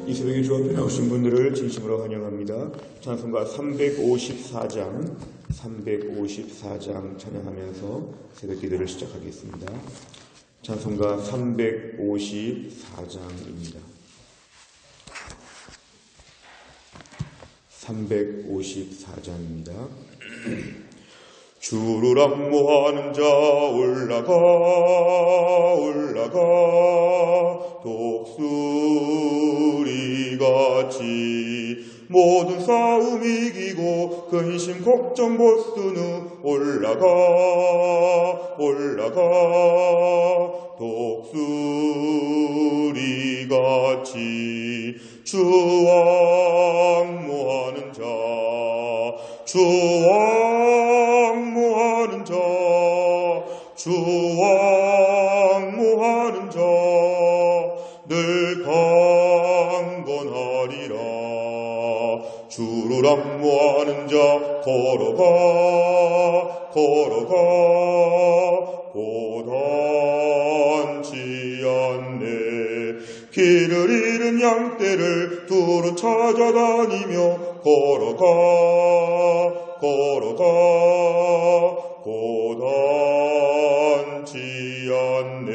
이 새벽에 주 앞에 나오신 분들을 진심으로 환영합니다. 찬송가 354장 찬양하면서 새벽 기도를 시작하겠습니다. 찬송가 354장입니다. 354장입니다. 주를 안무하는 자 올라가 독수리같이 모든 싸움 이기고 근심 걱정 벗은 후 올라가 독수리같이 주와 안무하는 자 늘 강건하리라. 주를 안무하는 자 걸어가 고단치 않네. 길을 잃은 양떼를 두루 찾아다니며 걸어가 고단치 않네.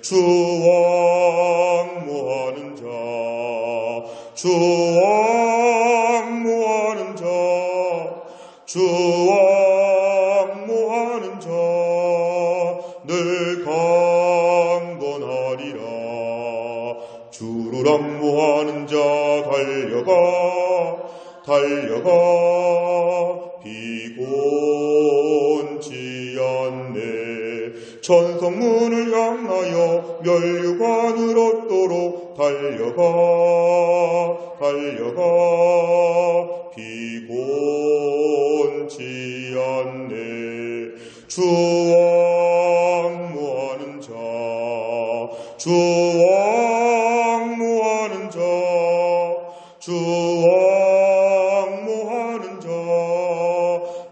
주와 안무하는 자 늘 강건하리라. 주를 안무하는 자 달려가 비곤치 않네. 천성문을 향하여 멸류관을 얻도록 달려가 비곤치 않네. 주와 안무하는 자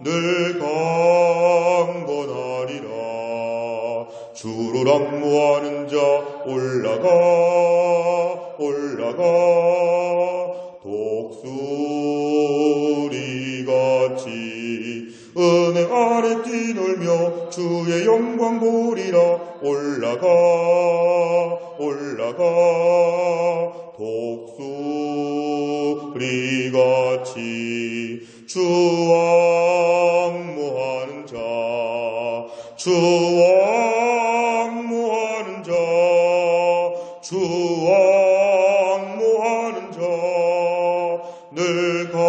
늘 강건하리라. 주를 안무하는 자 올라가 독수리같이 은혜 아래 뛰놀며 주의 영광 보리라. 올라가 독수리같이 주와 안무하는 자 늘 강건하리라.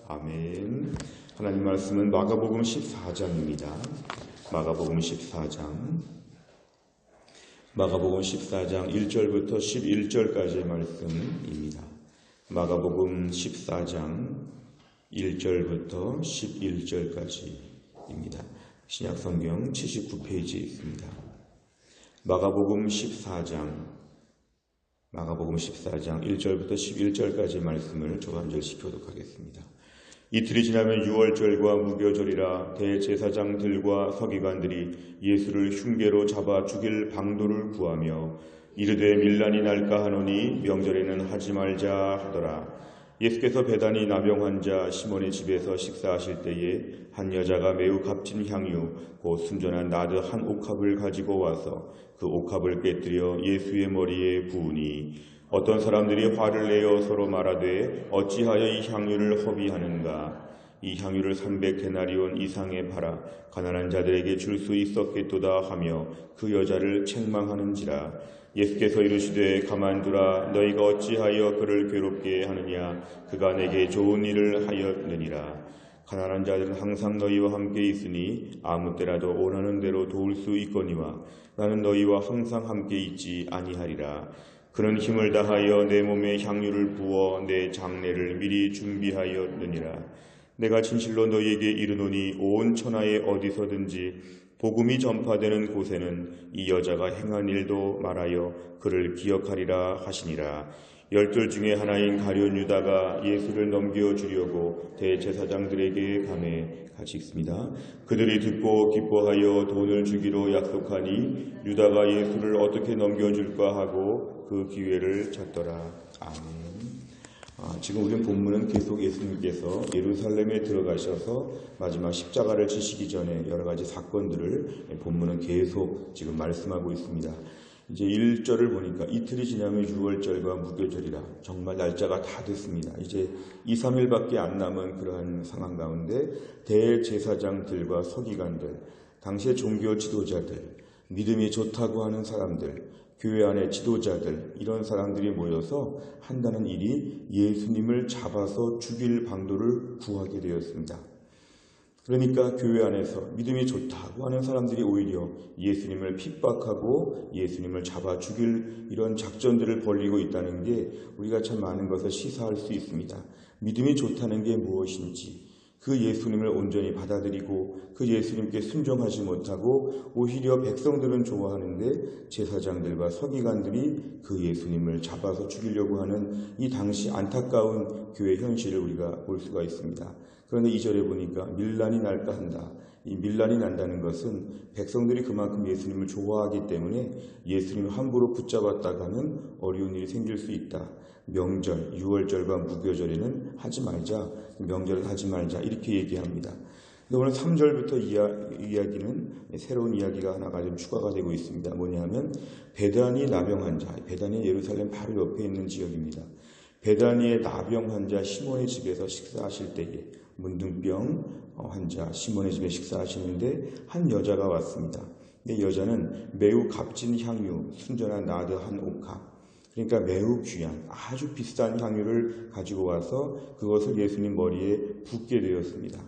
아멘. 하나님 말씀은 마가복음 14장입니다. 마가복음 14장 1절부터 11절까지의 말씀입니다. 마가복음 14장 1절부터 11절까지입니다. 신약성경 79페이지에 있습니다. 마가복음 14장 1절부터 11절까지의 말씀을 조간절시키도록 하겠습니다. 이틀이 지나면 유월절과 무교절이라 대제사장들과 서기관들이 예수를 흉계로 잡아 죽일 방도를 구하며 이르되 밀란이 날까 하노니 명절에는 하지 말자 하더라. 예수께서 베다니 나병 환자 시몬의 집에서 식사하실 때에 한 여자가 매우 값진 향유 곧 순전한 나드 한 옥합을 가지고 와서 그 옥합을 깨뜨려 예수의 머리에 부으니 어떤 사람들이 화를 내어 서로 말하되 어찌하여 이 향유를 허비하는가. 이 향유를 300데나리온 이상에 팔아 가난한 자들에게 줄 수 있었겠도다 하며 그 여자를 책망하는지라. 예수께서 이르시되 가만두라. 너희가 어찌하여 그를 괴롭게 하느냐. 그가 내게 좋은 일을 하였느니라. 가난한 자들은 항상 너희와 함께 있으니 아무 때라도 원하는 대로 도울 수 있거니와 나는 너희와 항상 함께 있지 아니하리라. 그는 힘을 다하여 내 몸에 향유를 부어 내 장례를 미리 준비하였느니라. 내가 진실로 너희에게 이르노니 온 천하에 어디서든지 복음이 전파되는 곳에는 이 여자가 행한 일도 말하여 그를 기억하리라 하시니라. 열둘 중에 하나인 가룟 유다가 예수를 넘겨주려고 대제사장들에게 감해 같이 읽습니다. 그들이 듣고 기뻐하여 돈을 주기로 약속하니 유다가 예수를 어떻게 넘겨줄까 하고 그 기회를 찾더라. 아멘. 지금 우리는 본문은 계속 예수님께서 예루살렘에 들어가셔서 마지막 십자가를 지시기 전에 여러 가지 사건들을 본문은 계속 지금 말씀하고 있습니다. 이제 1절을 보니까 이틀이 지나면 유월절과 무교절이라 정말 날짜가 다 됐습니다. 이제 2, 3일밖에 안 남은 그러한 상황 가운데 대제사장들과 서기관들, 당시의 종교 지도자들, 믿음이 좋다고 하는 사람들, 교회 안의 지도자들, 이런 사람들이 모여서 한다는 일이 예수님을 잡아서 죽일 방도를 구하게 되었습니다. 그러니까 교회 안에서 믿음이 좋다고 하는 사람들이 오히려 예수님을 핍박하고 예수님을 잡아 죽일 이런 작전들을 벌이고 있다는 게 우리가 참 많은 것을 시사할 수 있습니다. 믿음이 좋다는 게 무엇인지, 그 예수님을 온전히 받아들이고 그 예수님께 순종하지 못하고 오히려 백성들은 좋아하는데 제사장들과 서기관들이 그 예수님을 잡아서 죽이려고 하는 이 당시 안타까운 교회 현실을 우리가 볼 수가 있습니다. 그런데 2절에 보니까 밀란이 날까 한다. 이 밀란이 난다는 것은 백성들이 그만큼 예수님을 좋아하기 때문에 예수님을 함부로 붙잡았다가는 어려운 일이 생길 수 있다. 명절, 유월절과 무교절에는 하지 말자, 명절은 하지 말자, 이렇게 얘기합니다. 근데 오늘 3절부터 이야기는 새로운 이야기가 하나가 좀 추가가 되고 있습니다. 뭐냐면 베다니 나병 환자, 베다니 예루살렘 바로 옆에 있는 지역입니다. 베다니의 나병 환자 시몬의 집에서 식사하실 때에 문둥병 환자 시몬의 집에 식사하시는데 한 여자가 왔습니다. 이 여자는 매우 값진 향유, 순전한 나드 한 옥합, 그러니까 매우 귀한 아주 비싼 향유를 가지고 와서 그것을 예수님 머리에 붓게 되었습니다.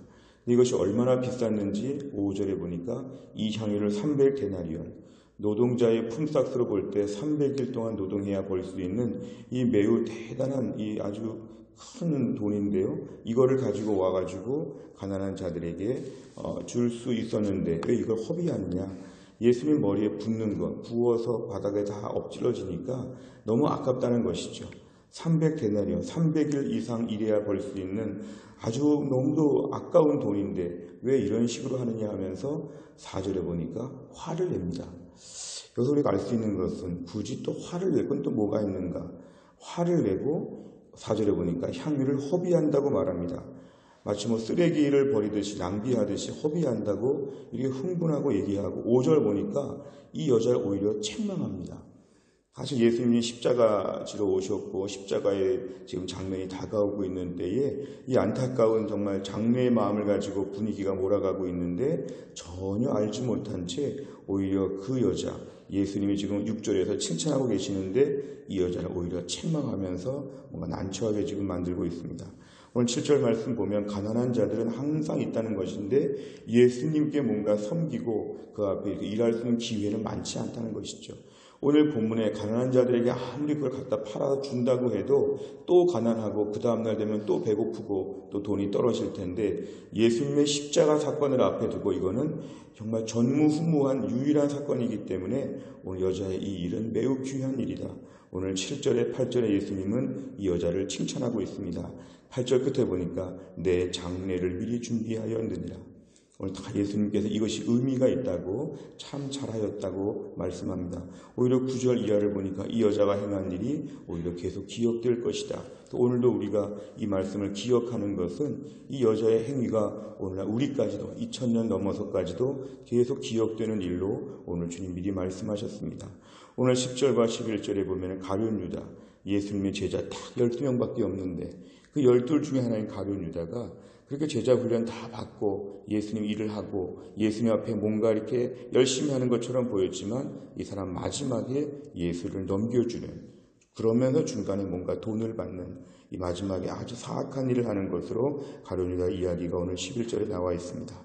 이것이 얼마나 비쌌는지 5절에 보니까 이 향유를 300데나리온, 노동자의 품삯으로 볼 때 300일 동안 노동해야 벌 수 있는 이 매우 대단한 이 아주 큰 돈인데요. 이거를 가지고 와가지고 가난한 자들에게 줄 수 있었는데 왜 이걸 허비하느냐. 예수님 머리에 붓는 것, 부어서 바닥에 다 엎질러지니까 너무 아깝다는 것이죠. 300데나리온, 300일 이상 일해야 벌 수 있는 아주 너무도 아까운 돈인데 왜 이런 식으로 하느냐 하면서 4절에 보니까 화를 냅니다. 여기서 우리가 알 수 있는 것은 굳이 또 화를 낼 건 또 뭐가 있는가. 화를 내고 4절에 보니까 향유를 허비한다고 말합니다. 마치 쓰레기를 버리듯이 낭비하듯이 허비한다고 이렇게 흥분하고 얘기하고 5절 보니까 이 여자를 오히려 책망합니다. 사실 예수님이 십자가 지러 오셨고 십자가에 지금 장면이 다가오고 있는 때에 이 안타까운 정말 장례의 마음을 가지고 분위기가 몰아가고 있는데 전혀 알지 못한 채 오히려 그 여자, 예수님이 지금 6절에서 칭찬하고 계시는데 이 여자를 오히려 책망하면서 뭔가 난처하게 지금 만들고 있습니다. 오늘 7절 말씀 보면 가난한 자들은 항상 있다는 것인데 예수님께 뭔가 섬기고 그 앞에 일할 수 있는 기회는 많지 않다는 것이죠. 오늘 본문에 가난한 자들에게 아무리 그걸 갖다 팔아준다고 해도 또 가난하고 그 다음날 되면 또 배고프고 또 돈이 떨어질 텐데 예수님의 십자가 사건을 앞에 두고 이거는 정말 전무후무한 유일한 사건이기 때문에 오늘 여자의 이 일은 매우 귀한 일이다. 오늘 7절에 8절에 예수님은 이 여자를 칭찬하고 있습니다. 8절 끝에 보니까 내 장례를 미리 준비하였느니라. 오늘 다 예수님께서 이것이 의미가 있다고 참 잘하였다고 말씀합니다. 오히려 9절 이하를 보니까 이 여자가 행한 일이 오히려 계속 기억될 것이다. 또 오늘도 우리가 이 말씀을 기억하는 것은 이 여자의 행위가 오늘날 우리까지도 2000년 넘어서까지도 계속 기억되는 일로 오늘 주님 미리 말씀하셨습니다. 오늘 10절과 11절에 보면 가룟 유다, 예수님의 제자 딱 12명밖에 없는데 그 12 중에 하나인 가룟 유다가 그렇게 제자 훈련 다 받고 예수님 일을 하고 예수님 앞에 뭔가 이렇게 열심히 하는 것처럼 보였지만 이 사람 마지막에 예수를 넘겨주는, 그러면서 중간에 뭔가 돈을 받는 이 마지막에 아주 사악한 일을 하는 것으로 가룟 유다 이야기가 오늘 11절에 나와 있습니다.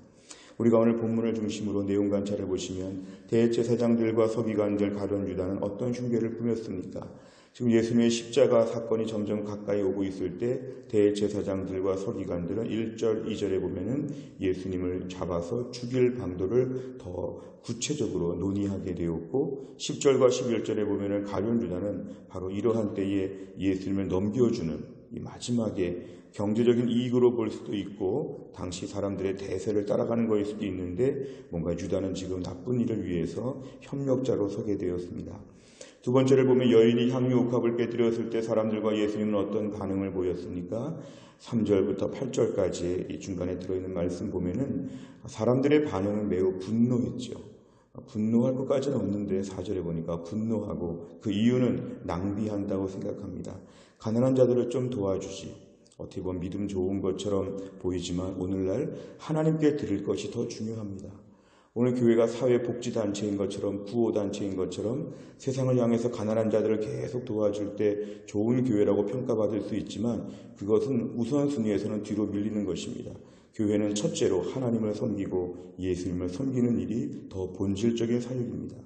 우리가 오늘 본문을 중심으로 내용 관찰해 보시면 대제사장들과 서기관들 가룟 유다는 어떤 흉계를 꾸몄습니까? 지금 예수님의 십자가 사건이 점점 가까이 오고 있을 때 대제사장들과 서기관들은 1절, 2절에 보면은 예수님을 잡아서 죽일 방도를 더 구체적으로 논의하게 되었고 10절과 11절에 보면은 가룟 유다는 바로 이러한 때에 예수님을 넘겨주는 이 마지막에 경제적인 이익으로 볼 수도 있고 당시 사람들의 대세를 따라가는 것일 수도 있는데 뭔가 유다는 지금 나쁜 일을 위해서 협력자로 서게 되었습니다. 두 번째를 보면 여인이 향유 옥합을 깨뜨렸을 때 사람들과 예수님은 어떤 반응을 보였습니까? 3절부터 8절까지 이 중간에 들어있는 말씀 보면은 사람들의 반응은 매우 분노했죠. 분노할 것까지는 없는데 4절에 보니까 분노하고 그 이유는 낭비한다고 생각합니다. 가난한 자들을 좀 도와주지. 어떻게 보면 믿음 좋은 것처럼 보이지만 오늘날 하나님께 드릴 것이 더 중요합니다. 오늘 교회가 사회복지단체인 것처럼 구호단체인 것처럼 세상을 향해서 가난한 자들을 계속 도와줄 때 좋은 교회라고 평가받을 수 있지만 그것은 우선순위에서는 뒤로 밀리는 것입니다. 교회는 첫째로 하나님을 섬기고 예수님을 섬기는 일이 더 본질적인 사역입니다.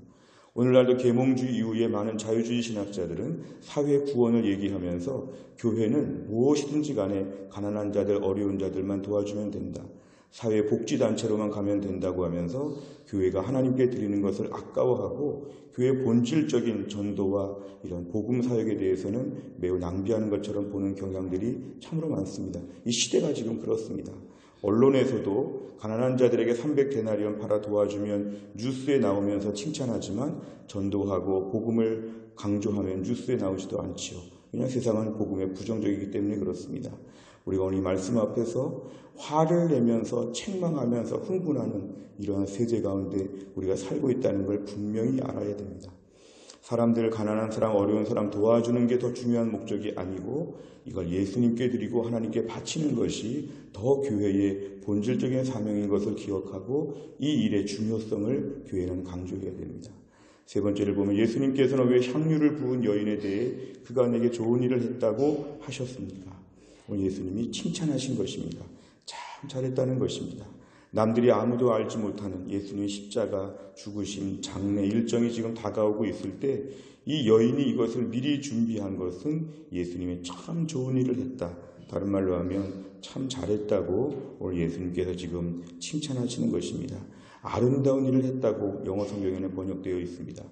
오늘날도 계몽주의 이후에 많은 자유주의 신학자들은 사회 구원을 얘기하면서 교회는 무엇이든지 간에 가난한 자들, 어려운 자들만 도와주면 된다. 사회복지단체로만 가면 된다고 하면서 교회가 하나님께 드리는 것을 아까워하고 교회의 본질적인 전도와 이런 복음 사역에 대해서는 매우 낭비하는 것처럼 보는 경향들이 참으로 많습니다. 이 시대가 지금 그렇습니다. 언론에서도 가난한 자들에게 300데나리온 팔아 도와주면 뉴스에 나오면서 칭찬하지만 전도하고 복음을 강조하면 뉴스에 나오지도 않지요. 그냥 세상은 복음에 부정적이기 때문에 그렇습니다. 우리가 오늘 이 말씀 앞에서 화를 내면서 책망하면서 흥분하는 이러한 세대 가운데 우리가 살고 있다는 걸 분명히 알아야 됩니다. 사람들, 가난한 사람, 어려운 사람 도와주는 게 더 중요한 목적이 아니고 이걸 예수님께 드리고 하나님께 바치는 것이 더 교회의 본질적인 사명인 것을 기억하고 이 일의 중요성을 교회는 강조해야 됩니다. 세 번째를 보면 예수님께서는 왜 향유를 부은 여인에 대해 그가 내게 좋은 일을 했다고 하셨습니까? 오늘 예수님이 칭찬하신 것입니다. 참 잘했다는 것입니다. 남들이 아무도 알지 못하는 예수님의 십자가 죽으심 장례 일정이 지금 다가오고 있을 때 이 여인이 이것을 미리 준비한 것은 예수님이 참 좋은 일을 했다. 다른 말로 하면 참 잘했다고 오늘 예수님께서 지금 칭찬하시는 것입니다. 아름다운 일을 했다고 영어 성경에는 번역되어 있습니다.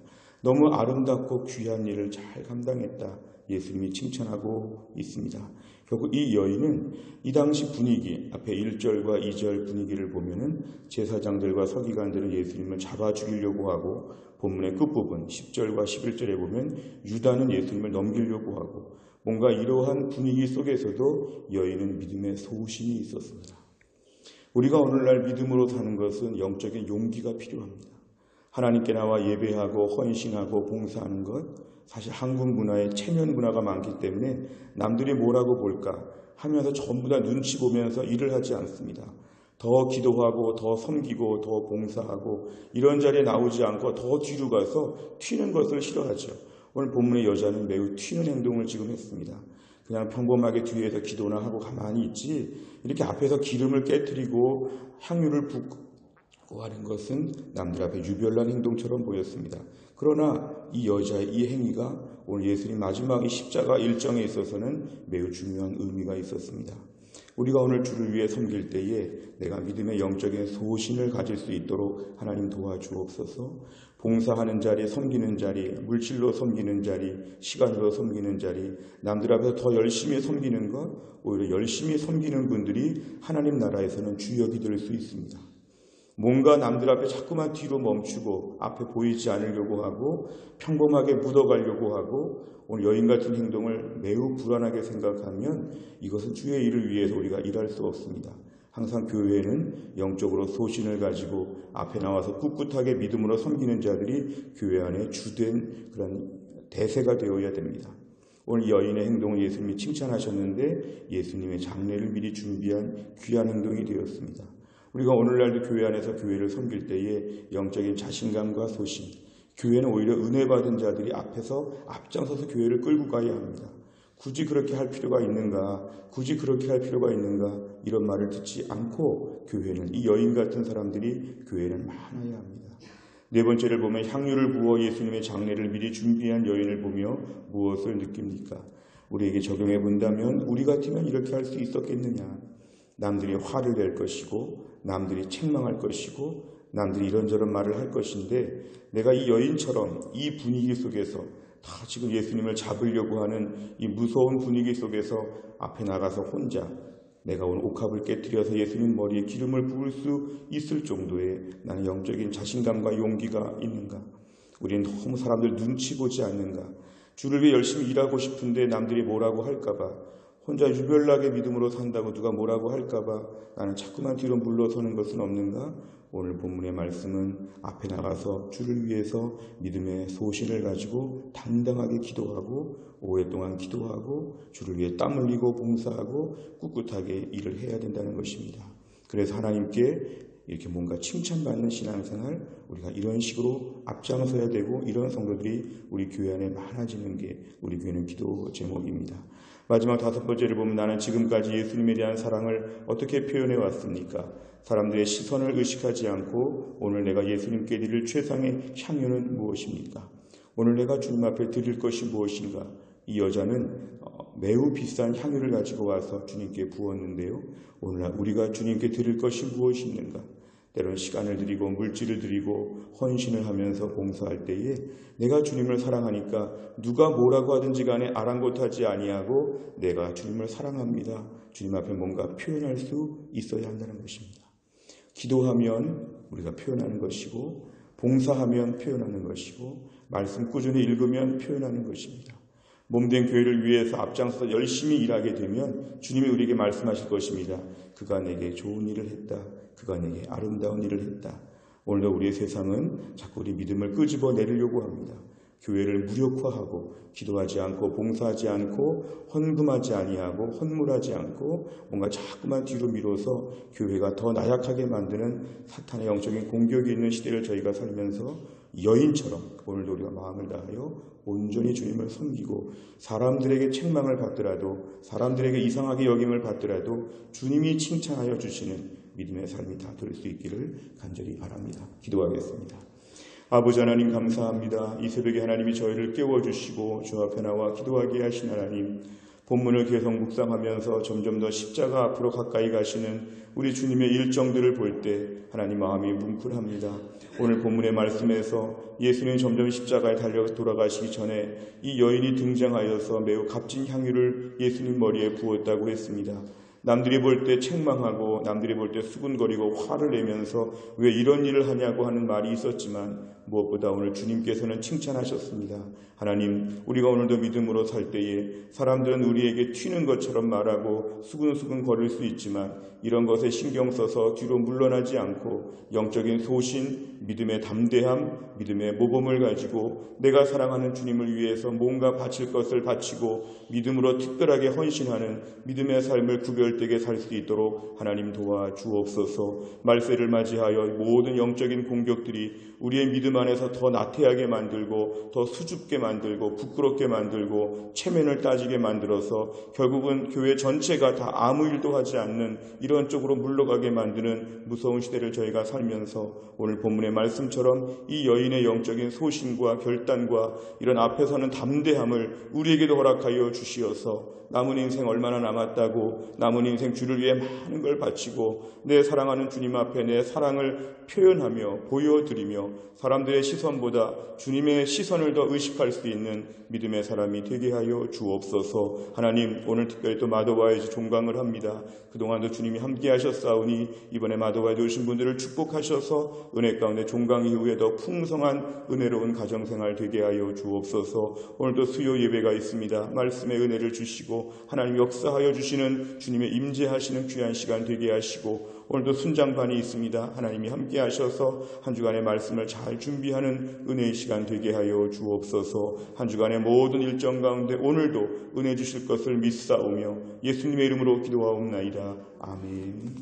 너무 아름답고 귀한 일을 잘 감당했다. 예수님이 칭찬하고 있습니다. 결국 이 여인은 이 당시 분위기, 앞에 1절과 2절 분위기를 보면은 제사장들과 서기관들은 예수님을 잡아 죽이려고 하고 본문의 끝부분 10절과 11절에 보면 유다는 예수님을 넘기려고 하고 뭔가 이러한 분위기 속에서도 여인은 믿음의 소신이 있었습니다. 우리가 오늘날 믿음으로 사는 것은 영적인 용기가 필요합니다. 하나님께 나와 예배하고 헌신하고 봉사하는 것, 사실 한국 문화에 체면 문화가 많기 때문에 남들이 뭐라고 볼까 하면서 전부 다 눈치 보면서 일을 하지 않습니다. 더 기도하고 더 섬기고 더 봉사하고 이런 자리에 나오지 않고 더 뒤로 가서 튀는 것을 싫어하죠. 오늘 본문의 여자는 매우 튀는 행동을 지금 했습니다. 그냥 평범하게 뒤에서 기도나 하고 가만히 있지 이렇게 앞에서 기름을 깨뜨리고 향유를 붓고 하는 것은 남들 앞에 유별난 행동처럼 보였습니다. 그러나 이 여자의 이 행위가 오늘 예수님 마지막 이 십자가 일정에 있어서는 매우 중요한 의미가 있었습니다. 우리가 오늘 주를 위해 섬길 때에 내가 믿음의 영적인 소신을 가질 수 있도록 하나님 도와주옵소서. 봉사하는 자리, 섬기는 자리, 물질로 섬기는 자리, 시간으로 섬기는 자리, 남들 앞에서 더 열심히 섬기는 것, 오히려 열심히 섬기는 분들이 하나님 나라에서는 주역이 될 수 있습니다. 뭔가 남들 앞에 자꾸만 뒤로 멈추고 앞에 보이지 않으려고 하고 평범하게 묻어가려고 하고 오늘 여인 같은 행동을 매우 불안하게 생각하면 이것은 주의 일을 위해서 우리가 일할 수 없습니다. 항상 교회에는 영적으로 소신을 가지고 앞에 나와서 꿋꿋하게 믿음으로 섬기는 자들이 교회 안에 주된 그런 대세가 되어야 됩니다. 오늘 여인의 행동을 예수님이 칭찬하셨는데 예수님의 장례를 미리 준비한 귀한 행동이 되었습니다. 우리가 오늘날도 교회 안에서 교회를 섬길 때에 영적인 자신감과 소신, 교회는 오히려 은혜 받은 자들이 앞에서 앞장서서 교회를 끌고 가야 합니다. 굳이 그렇게 할 필요가 있는가? 굳이 그렇게 할 필요가 있는가? 이런 말을 듣지 않고 교회는 이 여인 같은 사람들이 교회는 많아야 합니다. 네 번째를 보면 향유를 부어 예수님의 장례를 미리 준비한 여인을 보며 무엇을 느낍니까? 우리에게 적용해 본다면 우리 같으면 이렇게 할 수 있었겠느냐? 남들이 화를 낼 것이고 남들이 책망할 것이고 남들이 이런저런 말을 할 것인데 내가 이 여인처럼 이 분위기 속에서 다 지금 예수님을 잡으려고 하는 이 무서운 분위기 속에서 앞에 나가서 혼자 내가 온 옥합을 깨뜨려서 예수님 머리에 기름을 부을 수 있을 정도의 나는 영적인 자신감과 용기가 있는가? 우리는 너무 사람들 눈치 보지 않는가? 주를 위해 열심히 일하고 싶은데 남들이 뭐라고 할까봐, 혼자 유별나게 믿음으로 산다고 누가 뭐라고 할까봐 나는 자꾸만 뒤로 물러서는 것은 없는가? 오늘 본문의 말씀은 앞에 나가서 주를 위해서 믿음의 소신을 가지고 당당하게 기도하고 오랫동안 기도하고 주를 위해 땀 흘리고 봉사하고 꿋꿋하게 일을 해야 된다는 것입니다. 그래서 하나님께 이렇게 뭔가 칭찬받는 신앙생활, 우리가 이런 식으로 앞장서야 되고 이런 성도들이 우리 교회 안에 많아지는 게 우리 교회는 기도 제목입니다. 마지막 다섯 번째를 보면 나는 지금까지 예수님에 대한 사랑을 어떻게 표현해 왔습니까? 사람들의 시선을 의식하지 않고 오늘 내가 예수님께 드릴 최상의 향유는 무엇입니까? 오늘 내가 주님 앞에 드릴 것이 무엇인가? 이 여자는 매우 비싼 향유를 가지고 와서 주님께 부었는데요. 오늘 우리가 주님께 드릴 것이 무엇이 있는가? 때로는 시간을 드리고 물질을 드리고 헌신을 하면서 봉사할 때에 내가 주님을 사랑하니까 누가 뭐라고 하든지 간에 아랑곳하지 아니하고 내가 주님을 사랑합니다. 주님 앞에 뭔가 표현할 수 있어야 한다는 것입니다. 기도하면 우리가 표현하는 것이고 봉사하면 표현하는 것이고 말씀 꾸준히 읽으면 표현하는 것입니다. 몸된 교회를 위해서 앞장서서 열심히 일하게 되면 주님이 우리에게 말씀하실 것입니다. 그가 내게 좋은 일을 했다. 그가 내게 아름다운 일을 했다. 오늘도 우리의 세상은 자꾸 우리 믿음을 끄집어 내리려고 합니다. 교회를 무력화하고 기도하지 않고 봉사하지 않고 헌금하지 아니하고 헌물하지 않고 뭔가 자꾸만 뒤로 밀어서 교회가 더 나약하게 만드는 사탄의 영적인 공격이 있는 시대를 저희가 살면서 여인처럼 오늘도 우리가 마음을 다하여 온전히 주님을 섬기고 사람들에게 책망을 받더라도 사람들에게 이상하게 여김을 받더라도 주님이 칭찬하여 주시는 믿음의 삶이 다 될 수 있기를 간절히 바랍니다. 기도하겠습니다. 아버지 하나님 감사합니다. 이 새벽에 하나님이 저희를 깨워주시고 주 앞에 나와 기도하게 하신 하나님, 본문을 계속 묵상하면서 점점 더 십자가 앞으로 가까이 가시는 우리 주님의 일정들을 볼 때 하나님 마음이 뭉클합니다. 오늘 본문의 말씀에서 예수님이 점점 십자가에 달려 돌아가시기 전에 이 여인이 등장하여서 매우 값진 향유를 예수님 머리에 부었다고 했습니다. 남들이 볼 때 책망하고 남들이 볼 때 수군거리고 화를 내면서 왜 이런 일을 하냐고 하는 말이 있었지만 무엇보다 오늘 주님께서는 칭찬하셨습니다. 하나님, 우리가 오늘도 믿음으로 살 때에 사람들은 우리에게 튀는 것처럼 말하고 수근수근 거릴 수 있지만 이런 것에 신경 써서 뒤로 물러나지 않고 영적인 소신, 믿음의 담대함, 믿음의 모범을 가지고 내가 사랑하는 주님을 위해서 뭔가 바칠 것을 바치고 믿음으로 특별하게 헌신하는 믿음의 삶을 구별되게 살 수 있도록 하나님 도와주옵소서. 말세를 맞이하여 모든 영적인 공격들이 우리의 믿음 안에서 더 나태하게 만들고 더 수줍게 만들고 부끄럽게 만들고 체면을 따지게 만들어서 결국은 교회 전체가 다 아무 일도 하지 않는 이런 쪽으로 물러가게 만드는 무서운 시대를 저희가 살면서 오늘 본문의 말씀처럼 이 여인의 영적인 소신과 결단과 이런 앞에 서는 담대함을 우리에게도 허락하여 주시어서 남은 인생 얼마나 남았다고 남은 인생 주를 위해 많은 걸 바치고 내 사랑하는 주님 앞에 내 사랑을 표현하며 보여드리며 사람들의 시선보다 주님의 시선을 더 의식할 수 있는 믿음의 사람이 되게 하여 주옵소서. 하나님, 오늘 특별히 또 마더와에 종강을 합니다. 그동안도 주님이 함께 하셨사오니 이번에 마더와에 오신 분들을 축복하셔서 은혜 가운데 종강 이후에 더 풍성한 은혜로운 가정생활 되게 하여 주옵소서. 오늘도 수요 예배가 있습니다. 말씀의 은혜를 주시고 하나님 역사하여 주시는 주님의 임재하시는 귀한 시간 되게 하시고 오늘도 순장반이 있습니다. 하나님이 함께 하셔서 한 주간의 말씀을 잘 준비하는 은혜의 시간 되게 하여 주옵소서. 한 주간의 모든 일정 가운데 오늘도 은혜 주실 것을 믿사오며 예수님의 이름으로 기도하옵나이다. 아멘.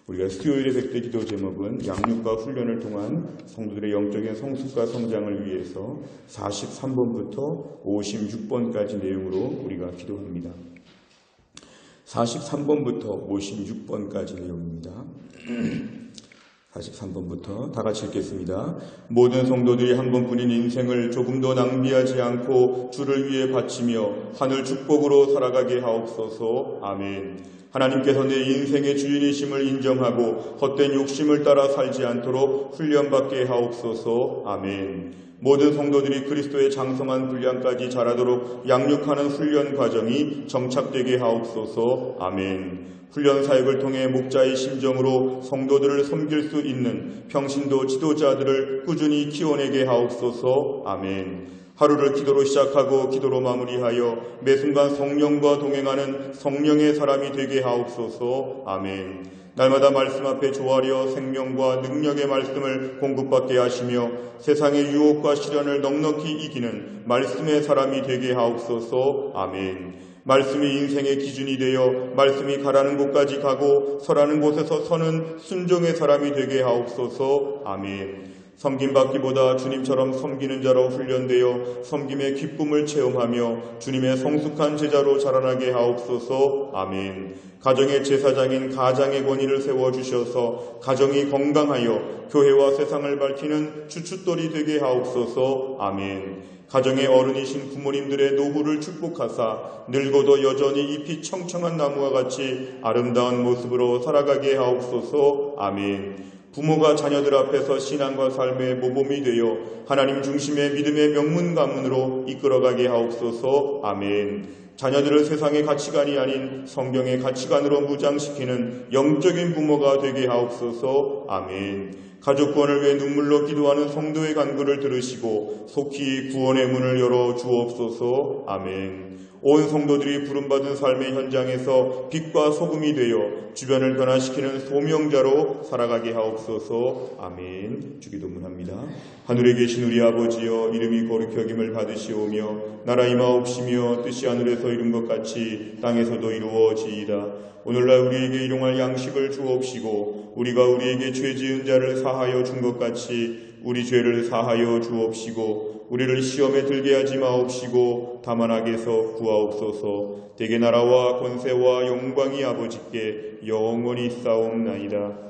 우리가 수요일의 백대 기도 제목은 양육과 훈련을 통한 성도들의 영적인 성숙과 성장을 위해서 43번부터 56번까지 내용으로 우리가 기도합니다. 43번부터 56번까지 내용입니다. 43번부터 다 같이 읽겠습니다. 모든 성도들이 한 번뿐인 인생을 조금도 낭비하지 않고 주를 위해 바치며 하늘 축복으로 살아가게 하옵소서. 아멘. 하나님께서 내 인생의 주인이심을 인정하고 헛된 욕심을 따라 살지 않도록 훈련받게 하옵소서. 아멘. 모든 성도들이 그리스도의 장성한 분량까지 자라도록 양육하는 훈련 과정이 정착되게 하옵소서. 아멘. 훈련 사역을 통해 목자의 심정으로 성도들을 섬길 수 있는 평신도 지도자들을 꾸준히 키워내게 하옵소서. 아멘. 하루를 기도로 시작하고 기도로 마무리하여 매 순간 성령과 동행하는 성령의 사람이 되게 하옵소서. 아멘. 날마다 말씀 앞에 조아려 생명과 능력의 말씀을 공급받게 하시며 세상의 유혹과 시련을 넉넉히 이기는 말씀의 사람이 되게 하옵소서. 아멘. 말씀이 인생의 기준이 되어 말씀이 가라는 곳까지 가고 서라는 곳에서 서는 순종의 사람이 되게 하옵소서. 아멘. 섬김받기보다 주님처럼 섬기는 자로 훈련되어 섬김의 기쁨을 체험하며 주님의 성숙한 제자로 자라나게 하옵소서. 아멘. 가정의 제사장인 가장의 권위를 세워주셔서 가정이 건강하여 교회와 세상을 밝히는 주춧돌이 되게 하옵소서. 아멘. 가정의 어른이신 부모님들의 노후를 축복하사 늙어도 여전히 잎이 청청한 나무와 같이 아름다운 모습으로 살아가게 하옵소서. 아멘. 부모가 자녀들 앞에서 신앙과 삶의 모범이 되어 하나님 중심의 믿음의 명문 가문으로 이끌어가게 하옵소서. 아멘. 자녀들을 세상의 가치관이 아닌 성경의 가치관으로 무장시키는 영적인 부모가 되게 하옵소서. 아멘. 가족 구원을 위해 눈물로 기도하는 성도의 간구를 들으시고 속히 구원의 문을 열어 주옵소서. 아멘. 온 성도들이 부름받은 삶의 현장에서 빛과 소금이 되어 주변을 변화시키는 소명자로 살아가게 하옵소서. 아멘. 주기도문합니다. 하늘에 계신 우리 아버지여, 이름이 거룩히 여김을 받으시오며 나라 임하옵시며 뜻이 하늘에서 이룬 것 같이 땅에서도 이루어지이다. 오늘날 우리에게 일용할 양식을 주옵시고 우리가 우리에게 죄 지은 자를 사하여 준 것 같이 우리 죄를 사하여 주옵시고 우리를 시험에 들게 하지 마옵시고 다만 악에서 구하옵소서. 대개 나라와 권세와 영광이 아버지께 영원히 있사옵나이다.